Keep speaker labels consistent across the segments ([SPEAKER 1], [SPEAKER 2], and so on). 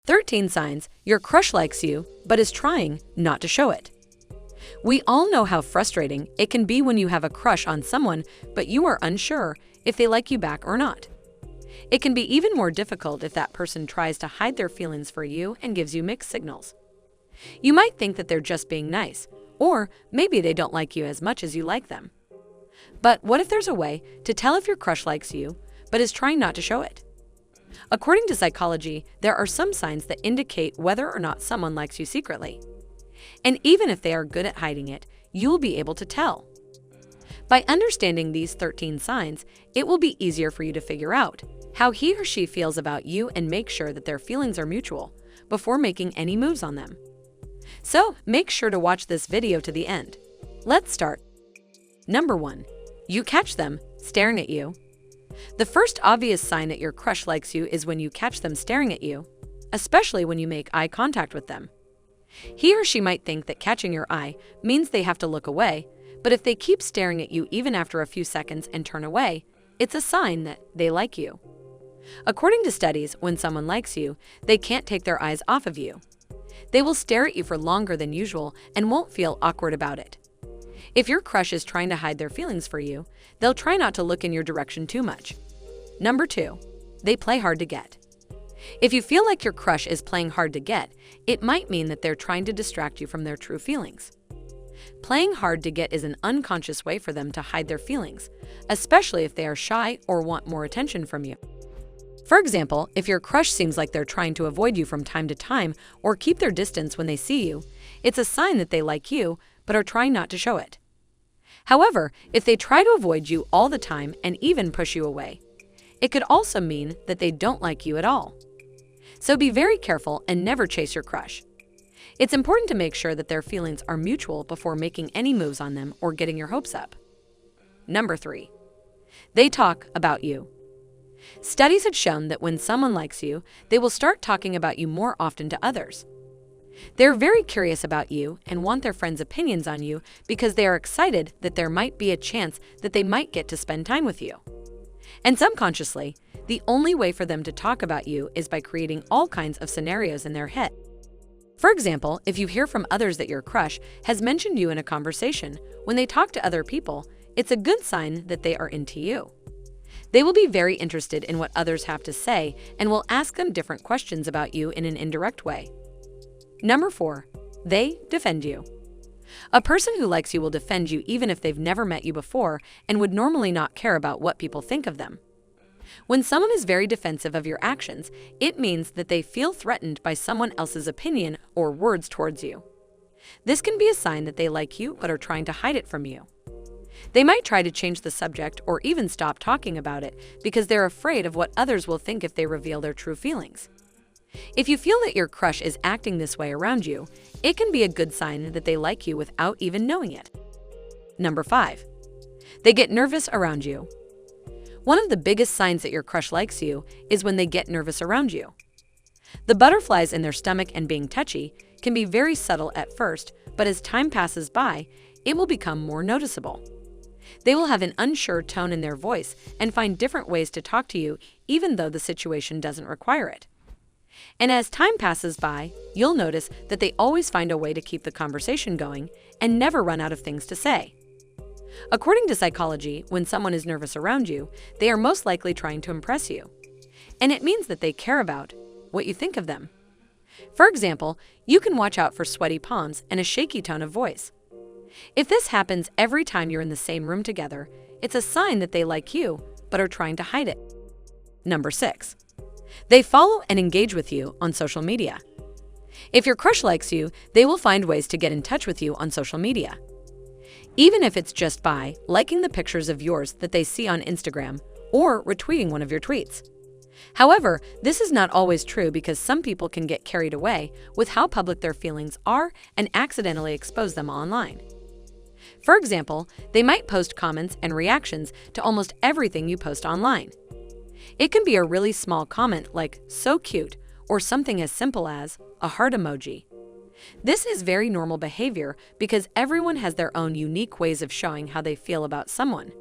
[SPEAKER 1] 13 signs your crush likes you but is trying not to show it. We all know how frustrating it can be when you have a crush on someone but you are unsure if they like you back or not. It can be even more difficult if that person tries to hide their feelings for you and gives you mixed signals. You might think that they're just being nice, or maybe they don't like you as much as you like them. But what if there's a way to tell if your crush likes you but is trying not to show it? According to psychology, there are some signs that indicate whether or not someone likes you secretly. And even if they are good at hiding it, you'll be able to tell. By understanding these 13 signs, it will be easier for you to figure out how he or she feels about you and make sure that their feelings are mutual before making any moves on them. So make sure to watch this video to the end. Let's start. Number 1. You catch them staring at you. The first obvious sign that your crush likes you is when you catch them staring at you, especially when you make eye contact with them. He or she might think that catching your eye means they have to look away, but if they keep staring at you even after a few seconds and turn away, it's a sign that they like you. According to studies, when someone likes you, they can't take their eyes off of you. They will stare at you for longer than usual and won't feel awkward about it. If your crush is trying to hide their feelings for you, they'll try not to look in your direction too much. Number 2. They play hard to get. If you feel like your crush is playing hard to get, it might mean that they're trying to distract you from their true feelings. Playing hard to get is an unconscious way for them to hide their feelings, especially if they are shy or want more attention from you. For example, if your crush seems like they're trying to avoid you from time to time or keep their distance when they see you, it's a sign that they like you but are trying not to show it. However, if they try to avoid you all the time and even push you away, it could also mean that they don't like you at all. So be very careful and never chase your crush. It's important to make sure that their feelings are mutual before making any moves on them or getting your hopes up. Number 3. They talk about you. Studies have shown that when someone likes you, they will start talking about you more often to others. They're very curious about you and want their friends' opinions on you because they are excited that there might be a chance that they might get to spend time with you. And subconsciously, the only way for them to talk about you is by creating all kinds of scenarios in their head. For example, if you hear from others that your crush has mentioned you in a conversation, when they talk to other people, it's a good sign that they are into you. They will be very interested in what others have to say and will ask them different questions about you in an indirect way. Number 4. They defend you. A person who likes you will defend you even if they've never met you before and would normally not care about what people think of them. When someone is very defensive of your actions, it means that they feel threatened by someone else's opinion or words towards you. This can be a sign that they like you but are trying to hide it from you. They might try to change the subject or even stop talking about it because they're afraid of what others will think if they reveal their true feelings. If you feel that your crush is acting this way around you, it can be a good sign that they like you without even knowing it. Number 5. They get nervous around you. One of the biggest signs that your crush likes you is when they get nervous around you. The butterflies in their stomach and being touchy can be very subtle at first, but as time passes by, it will become more noticeable. They will have an unsure tone in their voice and find different ways to talk to you even though the situation doesn't require it. And as time passes by, you'll notice that they always find a way to keep the conversation going and never run out of things to say. According to psychology, when someone is nervous around you, they are most likely trying to impress you. And it means that they care about what you think of them. For example, you can watch out for sweaty palms and a shaky tone of voice. If this happens every time you're in the same room together, it's a sign that they like you but are trying to hide it. Number 6. They follow and engage with you on social media. If your crush likes you, they will find ways to get in touch with you on social media. Even if it's just by liking the pictures of yours that they see on Instagram or retweeting one of your tweets. However, this is not always true because some people can get carried away with how public their feelings are and accidentally expose them online. For example, they might post comments and reactions to almost everything you post online. It can be a really small comment like "so cute" or something as simple as a heart emoji. This is very normal behavior because everyone has their own unique ways of showing how they feel about someone.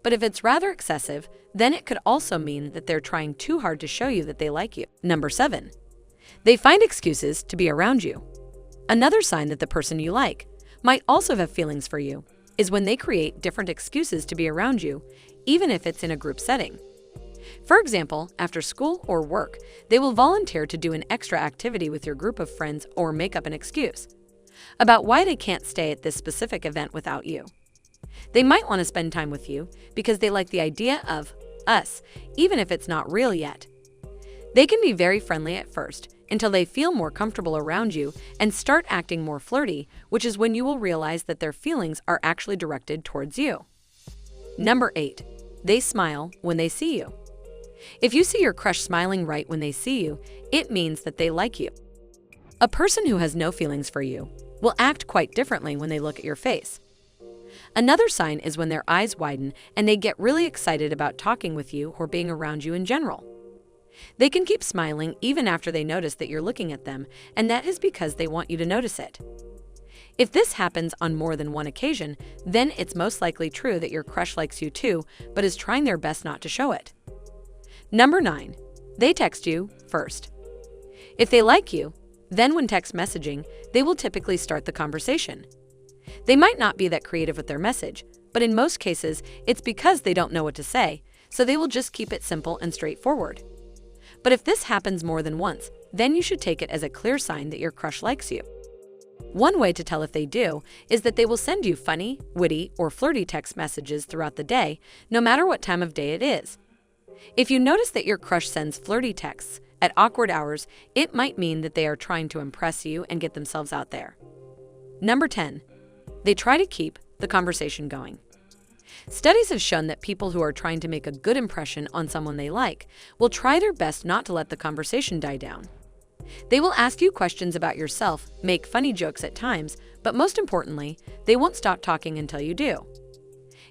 [SPEAKER 1] But if it's rather excessive, then it could also mean that they're trying too hard to show you that they like you. Number 7. They find excuses to be around you. Another sign that the person you like might also have feelings for you is when they create different excuses to be around you, even if it's in a group setting. For example, after school or work, they will volunteer to do an extra activity with your group of friends or make up an excuse about why they can't stay at this specific event without you. They might want to spend time with you because they like the idea of us, even if it's not real yet. They can be very friendly at first until they feel more comfortable around you and start acting more flirty, which is when you will realize that their feelings are actually directed towards you. Number 8. They smile when they see you. If you see your crush smiling right when they see you, it means that they like you. A person who has no feelings for you will act quite differently when they look at your face. Another sign is when their eyes widen and they get really excited about talking with you or being around you in general. They can keep smiling even after they notice that you're looking at them, and that is because they want you to notice it. If this happens on more than one occasion, then it's most likely true that your crush likes you too, but is trying their best not to show it. Number 9. They text you first. If they like you, then when text messaging, they will typically start the conversation. They might not be that creative with their message, but in most cases, it's because they don't know what to say, so they will just keep it simple and straightforward. But if this happens more than once, then you should take it as a clear sign that your crush likes you. One way to tell if they do is that they will send you funny, witty, or flirty text messages throughout the day, no matter what time of day it is. If you notice that your crush sends flirty texts at awkward hours, it might mean that they are trying to impress you and get themselves out there. Number 10. They try to keep the conversation going. Studies have shown that people who are trying to make a good impression on someone they like will try their best not to let the conversation die down. They will ask you questions about yourself, make funny jokes at times, but most importantly, they won't stop talking until you do.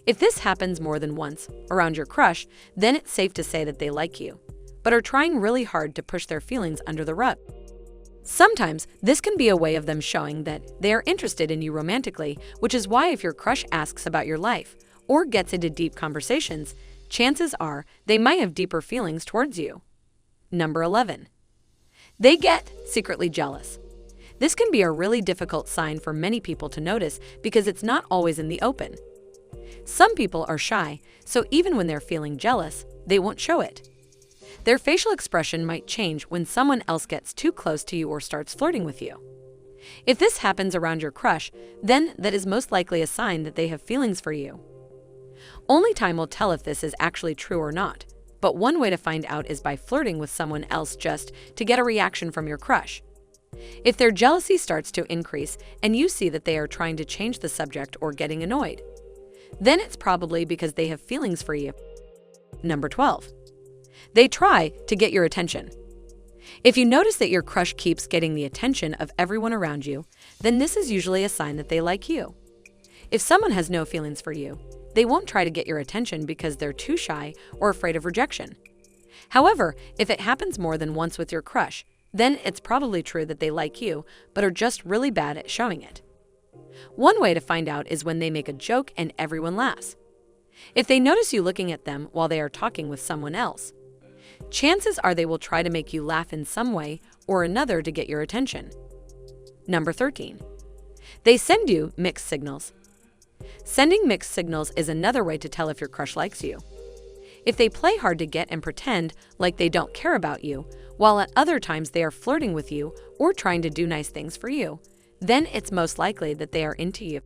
[SPEAKER 1] If this happens more than once around your crush, then it's safe to say that they like you, but are trying really hard to push their feelings under the rug. Sometimes this can be a way of them showing that they are interested in you romantically, which is why if your crush asks about your life or gets into deep conversations, chances are they might have deeper feelings towards you. Number 11. They get secretly jealous. This can be a really difficult sign for many people to notice because it's not always in the open. Some people are shy, so even when they're feeling jealous, they won't show it. Their facial expression might change when someone else gets too close to you or starts flirting with you. If this happens around your crush, then that is most likely a sign that they have feelings for you. Only time will tell if this is actually true or not, but one way to find out is by flirting with someone else just to get a reaction from your crush. If their jealousy starts to increase and you see that they are trying to change the subject or getting annoyed, then it's probably because they have feelings for you. Number 12. They try to get your attention. If you notice that your crush keeps getting the attention of everyone around you, then this is usually a sign that they like you. If someone has no feelings for you, they won't try to get your attention because they're too shy or afraid of rejection. However, if it happens more than once with your crush, then it's probably true that they like you, but are just really bad at showing it. One way to find out is when they make a joke and everyone laughs. If they notice you looking at them while they are talking with someone else, chances are they will try to make you laugh in some way or another to get your attention. Number 13. They send you mixed signals. Sending mixed signals is another way to tell if your crush likes you. If they play hard to get and pretend like they don't care about you, while at other times they are flirting with you or trying to do nice things for you, then it's most likely that they are into you.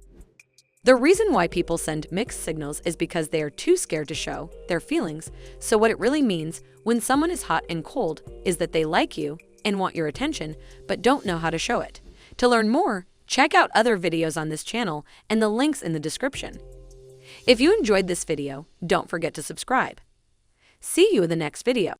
[SPEAKER 1] The reason why people send mixed signals is because they are too scared to show their feelings, so what it really means when someone is hot and cold is that they like you and want your attention, but don't know how to show it. To learn more, check out other videos on this channel and the links in the description. If you enjoyed this video, don't forget to subscribe. See you in the next video.